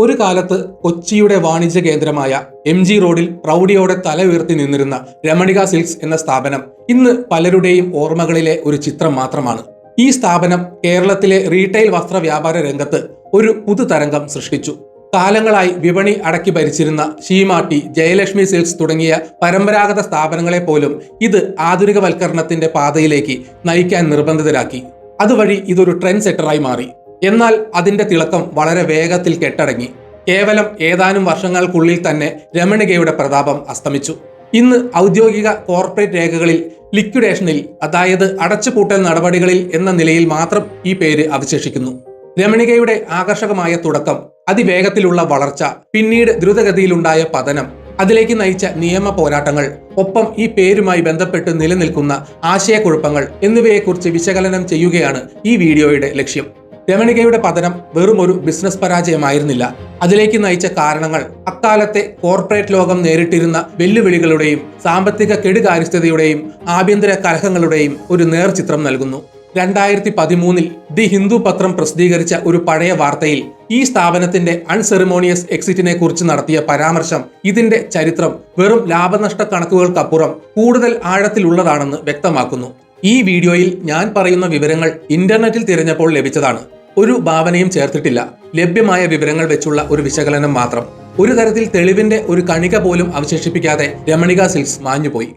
ഒരു കാലത്ത് കൊച്ചിയുടെ വാണിജ്യ കേന്ദ്രമായ MG റോഡിൽ പ്രൗഢിയോടെ തല ഉയർത്തി നിന്നിരുന്ന രമണിക സിൽക്സ് എന്ന സ്ഥാപനം ഇന്ന് പലരുടെയും ഓർമ്മകളിലെ ഒരു ചിത്രം മാത്രമാണ്. ഈ സ്ഥാപനം കേരളത്തിലെ റീറ്റെയിൽ വസ്ത്ര വ്യാപാര രംഗത്ത് ഒരു പുതുതരംഗം സൃഷ്ടിച്ചു. കാലങ്ങളായി വിപണി അടക്കി ഭരിച്ചിരുന്ന ഷീമാട്ടി, ജയലക്ഷ്മി സിൽക്സ് തുടങ്ങിയ പരമ്പരാഗത സ്ഥാപനങ്ങളെ പോലും ഇത് ആധുനികവൽക്കരണത്തിന്റെ പാതയിലേക്ക് നയിക്കാൻ നിർബന്ധിതരാക്കി. അതുവഴി ഇതൊരു ട്രെൻഡ് സെറ്ററായി മാറി. എന്നാൽ അതിന്റെ തിളക്കം വളരെ വേഗത്തിൽ കെട്ടടങ്ങി. കേവലം ഏതാനും വർഷങ്ങൾക്കുള്ളിൽ തന്നെ രമണികയുടെ പ്രതാപം അസ്തമിച്ചു. ഇന്ന് ഔദ്യോഗിക കോർപ്പറേറ്റ് രേഖകളിൽ ലിക്വിഡേഷനിൽ, അതായത് അടച്ചുപൂട്ടൽ നടപടികളിൽ എന്ന നിലയിൽ മാത്രം ഈ പേര് അവശേഷിക്കുന്നു. രമണികയുടെ ആകർഷകമായ തുടക്കം, അതിവേഗത്തിലുള്ള വളർച്ച, പിന്നീട് ദ്രുതഗതിയിലുണ്ടായ പതനം, അതിലേക്ക് നയിച്ച നിയമ പോരാട്ടങ്ങൾ, ഒപ്പം ഈ പേരുമായി ബന്ധപ്പെട്ട് നിലനിൽക്കുന്ന ആശയക്കുഴപ്പങ്ങൾ എന്നിവയെക്കുറിച്ച് വിശകലനം ചെയ്യുകയാണ് ഈ വീഡിയോയുടെ ലക്ഷ്യം. രമണികയുടെ പതനം വെറും ഒരു ബിസിനസ് പരാജയമായിരുന്നില്ല. അതിലേക്ക് നയിച്ച കാരണങ്ങൾ അക്കാലത്തെ കോർപ്പറേറ്റ് ലോകം നേരിട്ടിരുന്ന വെല്ലുവിളികളുടെയും സാമ്പത്തിക കെടുകാര്യസ്ഥതയുടെയും ആഭ്യന്തര കലഹങ്ങളുടെയും ഒരു നേർചിത്രം നൽകുന്നു. 2013 ദി ഹിന്ദു പത്രം പ്രസിദ്ധീകരിച്ച ഒരു പഴയ വാർത്തയിൽ ഈ സ്ഥാപനത്തിന്റെ അൺസെറിമോണിയസ് എക്സിറ്റിനെ കുറിച്ച് നടത്തിയ പരാമർശം ഇതിന്റെ ചരിത്രം വെറും ലാഭനഷ്ട കണക്കുകൾക്കപ്പുറം കൂടുതൽ ആഴത്തിലുള്ളതാണെന്ന് വ്യക്തമാക്കുന്നു. ഈ വീഡിയോയിൽ ഞാൻ പറയുന്ന വിവരങ്ങൾ ഇന്റർനെറ്റിൽ തിരഞ്ഞപ്പോൾ ലഭിച്ചതാണ്. ഒരു ഭാവനയും ചേർത്തിട്ടില്ല. ലഭ്യമായ വിവരങ്ങൾ വെച്ചുള്ള ഒരു വിശകലനം മാത്രം. ഒരു തരത്തിൽ തെളിവിന്റെ ഒരു കണിക പോലും അവശേഷിപ്പിക്കാതെ രമണിക സിൽക്സ് മാഞ്ഞുപോയി.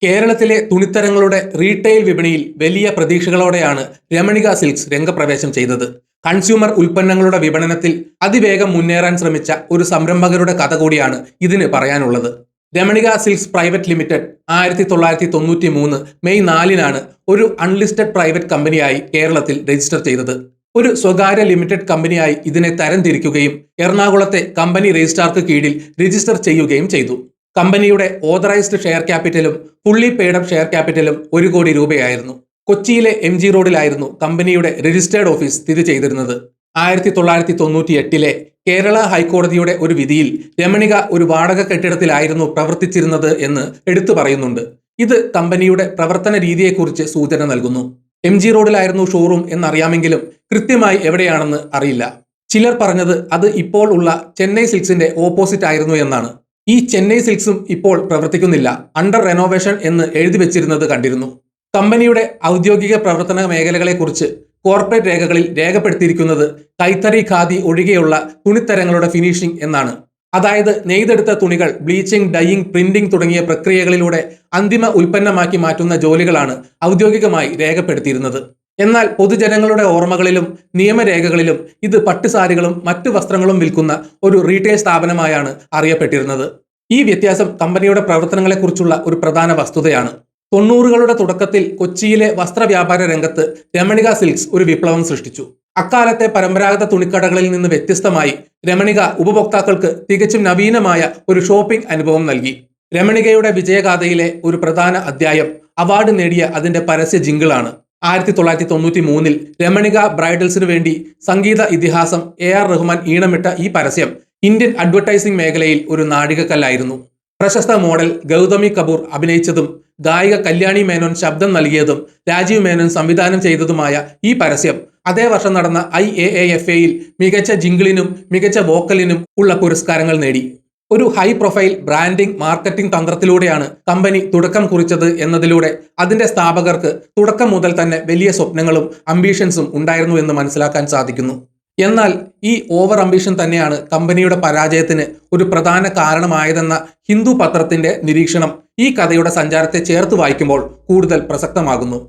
കേരളത്തിലെ തുണിത്തരങ്ങളുടെ റീറ്റെയിൽ വിപണിയിൽ വലിയ പ്രതീക്ഷകളോടെയാണ് രമണിക സിൽക്സ് രംഗപ്രവേശം ചെയ്തത്. കൺസ്യൂമർ ഉൽപ്പന്നങ്ങളുടെ വിപണനത്തിൽ അതിവേഗം മുന്നേറാൻ ശ്രമിച്ച ഒരു സംരംഭകരുടെ കഥ കൂടിയാണ് ഇതിന് പറയാനുള്ളത്. Ramanika silks private limited 1993 May 4 ഒരു അൺലിസ്റ്റഡ് പ്രൈവറ്റ് കമ്പനിയായി കേരളത്തിൽ രജിസ്റ്റർ ചെയ്തത്. ഒരു സ്വകാര്യ ലിമിറ്റഡ് കമ്പനിയായി ഇതിനെ തരംതിരിക്കുകയും എറണാകുളത്തെ കമ്പനി രജിസ്ട്രാർക്ക് കീഴിൽ രജിസ്റ്റർ ചെയ്യുകയും ചെയ്തു. കമ്പനിയുടെ ഓതറൈസ്ഡ് ഷെയർ ക്യാപിറ്റലും ഫുള്ളി പെയ്ഡപ്പ് ഷെയർ ക്യാപിറ്റലും 1 കോടി രൂപയായിരുന്നു. കൊച്ചിയിലെ MG റോഡിലായിരുന്നു കമ്പനിയുടെ രജിസ്റ്റേർഡ് ഓഫീസ് സ്ഥിതി ചെയ്തിരുന്നത്. 1998 കേരള ഹൈക്കോടതിയുടെ ഒരു വിധിയിൽ രമണിക ഒരു വാടക കെട്ടിടത്തിലായിരുന്നു പ്രവർത്തിച്ചിരുന്നത് എന്ന് എടുത്തു പറയുന്നുണ്ട്. ഇത് കമ്പനിയുടെ പ്രവർത്തന രീതിയെക്കുറിച്ച് സൂചന നൽകുന്നു. MG റോഡിലായിരുന്നു ഷോറൂം എന്നറിയാമെങ്കിലും കൃത്യമായി എവിടെയാണെന്ന് അറിയില്ല. ചിലർ പറഞ്ഞത് അത് ഇപ്പോൾ ഉള്ള ചെന്നൈ സിൽക്സിന്റെ ഓപ്പോസിറ്റ് ആയിരുന്നു എന്നാണ്. ഈ ചെന്നൈ സിൽക്സും ഇപ്പോൾ പ്രവർത്തിക്കുന്നില്ല, അണ്ടർ റെനോവേഷൻ എന്ന് എഴുതി വെച്ചിരുന്നത് കണ്ടിരുന്നു. കമ്പനിയുടെ ഔദ്യോഗിക പ്രവർത്തന മേഖലകളെക്കുറിച്ച് കോർപ്പറേറ്റ് രേഖകളിൽ രേഖപ്പെടുത്തിയിരിക്കുന്നത് കൈത്തറി, ഖാദി ഒഴികെയുള്ള തുണിത്തരങ്ങളുടെ ഫിനിഷിംഗ് എന്നാണ്. അതായത് നെയ്തെടുത്ത തുണികൾ ബ്ലീച്ചിങ്, ഡൈയിങ്, പ്രിന്റിംഗ് തുടങ്ങിയ പ്രക്രിയകളിലൂടെ അന്തിമ ഉൽപ്പന്നമാക്കി മാറ്റുന്ന ജോലികളാണ് ഔദ്യോഗികമായി രേഖപ്പെടുത്തിയിരുന്നത്. എന്നാൽ പൊതുജനങ്ങളുടെ ഓർമ്മകളിലും നിയമരേഖകളിലും ഇത് പട്ടുസാരികളും മറ്റു വസ്ത്രങ്ങളും വിൽക്കുന്ന ഒരു റീറ്റെയിൽ സ്ഥാപനമായാണ് അറിയപ്പെട്ടിരുന്നത്. ഈ വ്യത്യാസം കമ്പനിയുടെ പ്രവർത്തനങ്ങളെക്കുറിച്ചുള്ള ഒരു പ്രധാന വസ്തുതയാണ്. 90കളുടെ തുടക്കത്തിൽ കൊച്ചിയിലെ വസ്ത്രവ്യാപാര രംഗത്ത് രമണിക സിൽക്സ് ഒരു വിപ്ലവം സൃഷ്ടിച്ചു. അക്കാലത്തെ പരമ്പരാഗത തുണിക്കടകളിൽ നിന്ന് വ്യത്യസ്തമായി രമണിക ഉപഭോക്താക്കൾക്ക് തികച്ചും നവീനമായ ഒരു ഷോപ്പിംഗ് അനുഭവം നൽകി. രമണികയുടെ വിജയഗാഥയിലെ ഒരു പ്രധാന അധ്യായം അവാർഡ് നേടിയ അതിന്റെ പരസ്യ ജിങ്കിളാണ്. 1993 രമണിക ബ്രൈഡൽസിനു വേണ്ടി സംഗീത ഇതിഹാസം AR റഹ്മാൻ ഈണമിട്ട ഈ പരസ്യം ഇന്ത്യൻ അഡ്വർടൈസിംഗ് മേഖലയിൽ ഒരു നാഴികക്കല്ലായിരുന്നു. പ്രശസ്ത മോഡൽ ഗൗതമി കപൂർ അഭിനയിച്ചതും ഗായിക കല്യാണി മേനോൻ ശബ്ദം നൽകിയതും രാജീവ് മേനോൻ സംവിധാനം ചെയ്തതുമായ ഈ പരസ്യം അതേ വർഷം നടന്ന IAAFAയിൽ മികച്ച ജിങ്കിളിനും മികച്ച വോക്കലിനും ഉള്ള പുരസ്കാരങ്ങൾ നേടി. ഒരു ഹൈ പ്രൊഫൈൽ ബ്രാൻഡിംഗ് മാർക്കറ്റിംഗ് തന്ത്രത്തിലൂടെയാണ് കമ്പനി തുടക്കം കുറിച്ചത് എന്നതിലൂടെ അതിന്റെ സ്ഥാപകർക്ക് തുടക്കം മുതൽ തന്നെ വലിയ സ്വപ്നങ്ങളും അംബീഷൻസും ഉണ്ടായിരുന്നു എന്ന് മനസ്സിലാക്കാൻ സാധിക്കുന്നു. എന്നാൽ ഈ ഓവർ അംബീഷൻ തന്നെയാണ് കമ്പനിയുടെ പരാജയത്തിന് ഒരു പ്രധാന കാരണമായതെന്ന ഹിന്ദു പത്രത്തിന്റെ നിരീക്ഷണം ഈ കഥയുടെ സഞ്ചാരത്തെ ചേർത്ത് വായിക്കുമ്പോൾ കൂടുതൽ പ്രസക്തമാകുന്നു.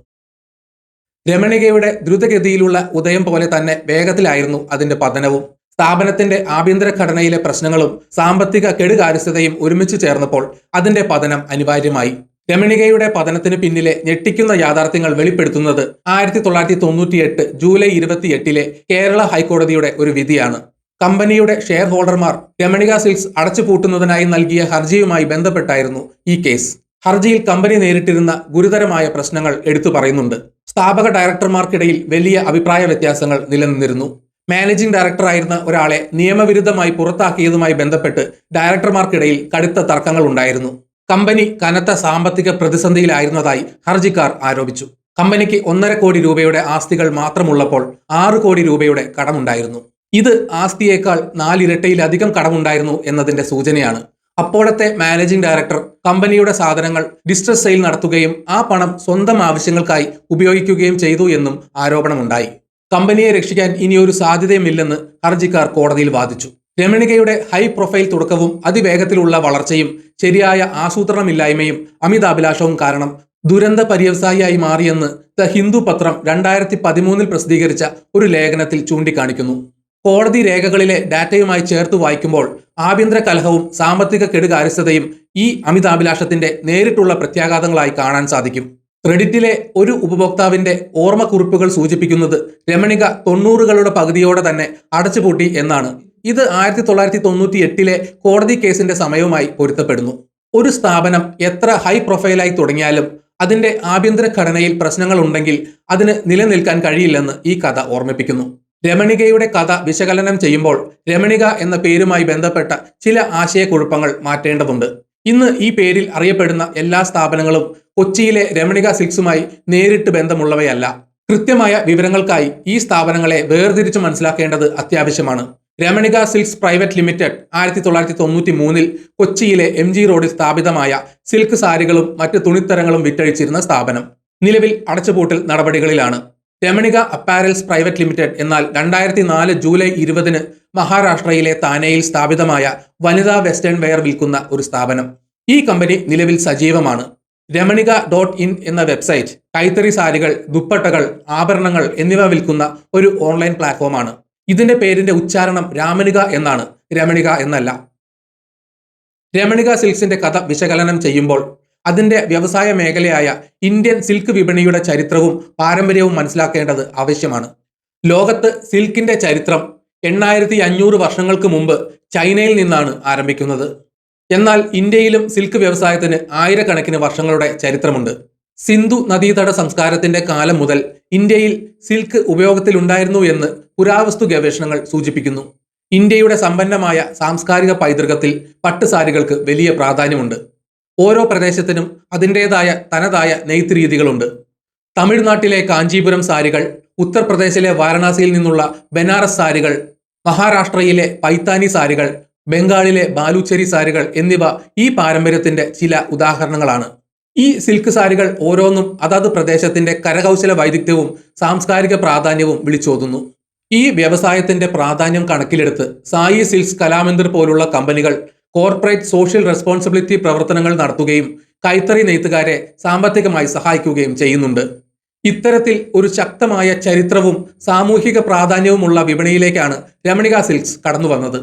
രമണികയുടെ ദ്രുതഗതിയിലുള്ള ഉദയം പോലെ തന്നെ വേഗത്തിലായിരുന്നു അതിന്റെ പതനവും. സ്ഥാപനത്തിന്റെ ആഭ്യന്തര ഘടനയിലെ പ്രശ്നങ്ങളും സാമ്പത്തിക കെടുകാര്യസ്ഥതയും ഒരുമിച്ച് ചേർന്നപ്പോൾ അതിന്റെ പതനം അനിവാര്യമായി. രമണികയുടെ പതനത്തിന് പിന്നിലെ ഞെട്ടിക്കുന്ന യാഥാർത്ഥ്യങ്ങൾ വെളിപ്പെടുത്തുന്നത് 1998 ജൂലൈ 28 കേരള ഹൈക്കോടതിയുടെ ഒരു വിധിയാണ്. കമ്പനിയുടെ ഷെയർ ഹോൾഡർമാർ രമണിക സിൽക്സ് അടച്ചുപൂട്ടുന്നതിനായി നൽകിയ ഹർജിയുമായി ബന്ധപ്പെട്ടായിരുന്നു ഈ കേസ്. ഹർജിയിൽ കമ്പനി നേരിട്ടിരുന്ന ഗുരുതരമായ പ്രശ്നങ്ങൾ എടുത്തു പറയുന്നുണ്ട്. സ്ഥാപക ഡയറക്ടർമാർക്കിടയിൽ വലിയ അഭിപ്രായ വ്യത്യാസങ്ങൾ നിലനിന്നിരുന്നു. മാനേജിംഗ് ഡയറക്ടറായിരുന്ന ഒരാളെ നിയമവിരുദ്ധമായി പുറത്താക്കിയതുമായി ബന്ധപ്പെട്ട് ഡയറക്ടർമാർക്കിടയിൽ കടുത്ത തർക്കങ്ങൾ ഉണ്ടായിരുന്നു. കമ്പനി കനത്ത സാമ്പത്തിക പ്രതിസന്ധിയിലായിരുന്നതായി ഹർജിക്കാർ ആരോപിച്ചു. കമ്പനിക്ക് 1.5 കോടി രൂപയുടെ ആസ്തികൾ മാത്രമുള്ളപ്പോൾ 6 കോടി രൂപയുടെ കടമുണ്ടായിരുന്നു. ഇത് ആസ്തിയേക്കാൾ 4 ഇരട്ടിയിലധികം കടമുണ്ടായിരുന്നു എന്നതിന്റെ സൂചനയാണ്. അപ്പോഴത്തെ മാനേജിംഗ് ഡയറക്ടർ കമ്പനിയുടെ സാധനങ്ങൾ ഡിസ്ട്രസ് സെയിൽ നടത്തുകയും ആ പണം സ്വന്തം ആവശ്യങ്ങൾക്കായി ഉപയോഗിക്കുകയും ചെയ്തു എന്നും ആരോപണമുണ്ടായി. കമ്പനിയെ രക്ഷിക്കാൻ ഇനിയൊരു സാധ്യതയുമില്ലെന്ന് ഹർജിക്കാർ കോടതിയിൽ വാദിച്ചു. രമണികയുടെ ഹൈ പ്രൊഫൈൽ തുടക്കവും അതിവേഗത്തിലുള്ള വളർച്ചയും ശരിയായ ആസൂത്രണമില്ലായ്മയും അമിതാഭിലാഷവും കാരണം ദുരന്ത പര്യവസായിയായി മാറിയെന്ന് ദ ഹിന്ദു പത്രം 2013 പ്രസിദ്ധീകരിച്ച ഒരു ലേഖനത്തിൽ ചൂണ്ടിക്കാണിക്കുന്നു. കോടതി രേഖകളിലെ ഡാറ്റയുമായി ചേർത്ത് വായിക്കുമ്പോൾ ആഭ്യന്തര കലഹവും സാമ്പത്തിക കെടുകാര്യസ്ഥതയും ഈ അമിതാഭിലാഷത്തിന്റെ നേരിട്ടുള്ള പ്രത്യാഘാതങ്ങളായി കാണാൻ സാധിക്കും. റെഡിറ്റിലെ ഒരു ഉപഭോക്താവിന്റെ ഓർമ്മക്കുറിപ്പുകൾ സൂചിപ്പിക്കുന്നത് രമണിക 90കളുടെ പകുതിയോടെ തന്നെ അടച്ചുപൂട്ടി എന്നാണ്. ഇത് 1998 കോടതി കേസിന്റെ സമയവുമായി പൊരുത്തപ്പെടുന്നു. ഒരു സ്ഥാപനം എത്ര ഹൈ പ്രൊഫൈലായി തുടങ്ങിയാലും അതിന്റെ ആഭ്യന്തര ഘടനയിൽ പ്രശ്നങ്ങൾ ഉണ്ടെങ്കിൽ അതിന് നിലനിൽക്കാൻ കഴിയില്ലെന്ന് ഈ കഥ ഓർമ്മിപ്പിക്കുന്നു. രമണികയുടെ കഥ വിശകലനം ചെയ്യുമ്പോൾ രമണിക എന്ന പേരുമായി ബന്ധപ്പെട്ട ചില ആശയക്കുഴപ്പങ്ങൾ മാറ്റേണ്ടതുണ്ട്. ഇന്ന് ഈ പേരിൽ അറിയപ്പെടുന്ന എല്ലാ സ്ഥാപനങ്ങളും കൊച്ചിയിലെ രമണിക സിൽക്സുമായി നേരിട്ട് ബന്ധമുള്ളവയല്ല. കൃത്യമായ വിവരങ്ങൾക്കായി ഈ സ്ഥാപനങ്ങളെ വേർതിരിച്ചു മനസ്സിലാക്കേണ്ടത് അത്യാവശ്യമാണ്. രമണിക സിൽക്സ് പ്രൈവറ്റ് ലിമിറ്റഡ് 1993 കൊച്ചിയിലെ MG റോഡിൽ സ്ഥാപിതമായ സിൽക്ക് സാരികളും മറ്റ് തുണിത്തരങ്ങളും വിറ്റഴിച്ചിരുന്ന സ്ഥാപനം നിലവിൽ അടച്ചുപൂട്ടൽ നടപടികളിലാണ്. രമണിക അപ്പാരൽസ് പ്രൈവറ്റ് ലിമിറ്റഡ് എന്നാൽ 2004 ജൂലൈ 20 മഹാരാഷ്ട്രയിലെ താനെയിൽ സ്ഥാപിതമായ വനിതാ വെസ്റ്റേൺ വെയർ വിൽക്കുന്ന ഒരു സ്ഥാപനം. ഈ കമ്പനി നിലവിൽ സജീവമാണ്. രമണിക.in എന്ന വെബ്സൈറ്റ് കൈത്തറി സാരികൾ, ദുപ്പട്ടകൾ, ആഭരണങ്ങൾ എന്നിവ വിൽക്കുന്ന ഒരു ഓൺലൈൻ പ്ലാറ്റ്ഫോമാണ്. ഇതിന്റെ പേരിന്റെ ഉച്ചാരണം രാമണിക എന്നാണ്, രമണിക എന്നല്ല. രമണിക സിൽക്സിന്റെ കഥ വിശകലനം ചെയ്യുമ്പോൾ അതിന്റെ വ്യവസായ മേഖലയായ ഇന്ത്യൻ സിൽക്ക് വിപണിയുടെ ചരിത്രവും പാരമ്പര്യവും മനസ്സിലാക്കേണ്ടത് ആവശ്യമാണ്. ലോകത്ത് സിൽക്കിന്റെ ചരിത്രം 8500 വർഷങ്ങൾക്ക് മുമ്പ് ചൈനയിൽ നിന്നാണ് ആരംഭിക്കുന്നത്. എന്നാൽ ഇന്ത്യയിലും സിൽക്ക് വ്യവസായത്തിന് ആയിരക്കണക്കിന് വർഷങ്ങളുടെ ചരിത്രമുണ്ട്. സിന്ധു നദീതട സംസ്കാരത്തിന്റെ കാലം മുതൽ ഇന്ത്യയിൽ സിൽക്ക് ഉപയോഗത്തിലുണ്ടായിരുന്നു എന്ന് പുരാവസ്തു ഗവേഷണങ്ങൾ സൂചിപ്പിക്കുന്നു. ഇന്ത്യയുടെ സമ്പന്നമായ സാംസ്കാരിക പൈതൃകത്തിൽ പട്ടുസാരികൾക്ക് വലിയ പ്രാധാന്യമുണ്ട്. ഓരോ പ്രദേശത്തിനും അതിൻ്റെതായ തനതായ നെയ്ത്ത് രീതികളുണ്ട്. തമിഴ്നാട്ടിലെ കാഞ്ചീപുരം സാരികൾ, ഉത്തർപ്രദേശിലെ വാരണാസിയിൽ നിന്നുള്ള ബനാറസ് സാരികൾ, മഹാരാഷ്ട്രയിലെ പൈത്താനി സാരികൾ, ബംഗാളിലെ ബാലുച്ചരി സാരികൾ എന്നിവ ഈ പാരമ്പര്യത്തിന്റെ ചില ഉദാഹരണങ്ങളാണ്. ഈ സിൽക്ക് സാരികൾ ഓരോന്നും അതത് പ്രദേശത്തിന്റെ കരകൗശല വൈദഗ്ധ്യവും സാംസ്കാരിക പ്രാധാന്യവും വിളിച്ചോതുന്നു. ഈ വ്യവസായത്തിന്റെ പ്രാധാന്യം കണക്കിലെടുത്ത് സായി സിൽക്സ് കലാമന്ദിർ പോലുള്ള കമ്പനികൾ കോർപ്പറേറ്റ് സോഷ്യൽ റെസ്പോൺസിബിലിറ്റി പ്രവർത്തനങ്ങൾ നടത്തുകയും കൈത്തറി നെയ്ത്തുകാരെ സാമ്പത്തികമായി സഹായിക്കുകയും ചെയ്യുന്നുണ്ട്. ഇത്തരത്തിൽ ഒരു ശക്തമായ ചരിത്രവും സാമൂഹിക പ്രാധാന്യവുമുള്ള വിപണിയിലേക്കാണ് രമണിക സിൽക്സ് കടന്നു വന്നത്.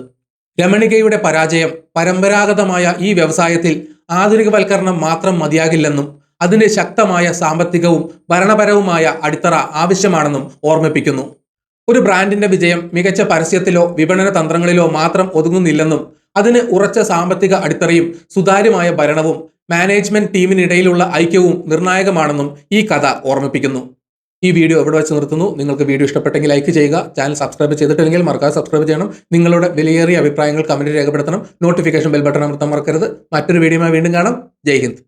രമണികയുടെ പരാജയം പരമ്പരാഗതമായ ഈ വ്യവസായത്തിൽ ആധുനികവൽക്കരണം മാത്രം മതിയാകില്ലെന്നും അതിന് ശക്തമായ സാമ്പത്തികവും ഭരണപരവുമായ അടിത്തറ ആവശ്യമാണെന്നും ഓർമ്മിപ്പിക്കുന്നു. ഒരു ബ്രാൻഡിന്റെ വിജയം മികച്ച പരസ്യത്തിലോ വിപണന തന്ത്രങ്ങളിലോ മാത്രം ഒതുങ്ങുന്നില്ലെന്നും അതിന് ഉറച്ച സാമ്പത്തിക അടിത്തറയും സുതാര്യമായ ഭരണവും മാനേജ്മെന്റ് ടീമിനിടയിലുള്ള ഐക്യവും നിർണായകമാണെന്നും ഈ കഥ ഓർമ്മിപ്പിക്കുന്നു. ഈ വീഡിയോ എവിടെ വെച്ച് നിർത്തുന്നു. നിങ്ങൾക്ക് വീഡിയോ ഇഷ്ടപ്പെട്ടെങ്കിൽ ലൈക്ക് ചെയ്യുക. ചാനൽ സബ്സ്ക്രൈബ് ചെയ്തിട്ടില്ലെങ്കിൽ മറക്കാതെ സബ്സ്ക്രൈബ് ചെയ്യണം. നിങ്ങളുടെ വിലയേറിയ അഭിപ്രായങ്ങൾ കമന്റിൽ രേഖപ്പെടുത്തണം. നോട്ടിഫിക്കേഷൻ ബെൽ ബട്ടൺ അമർത്താൻ മറക്കരുത്. മറ്റൊരു വീഡിയോയുമായി വീണ്ടും കാണാം. ജയ് ഹിന്ദ്.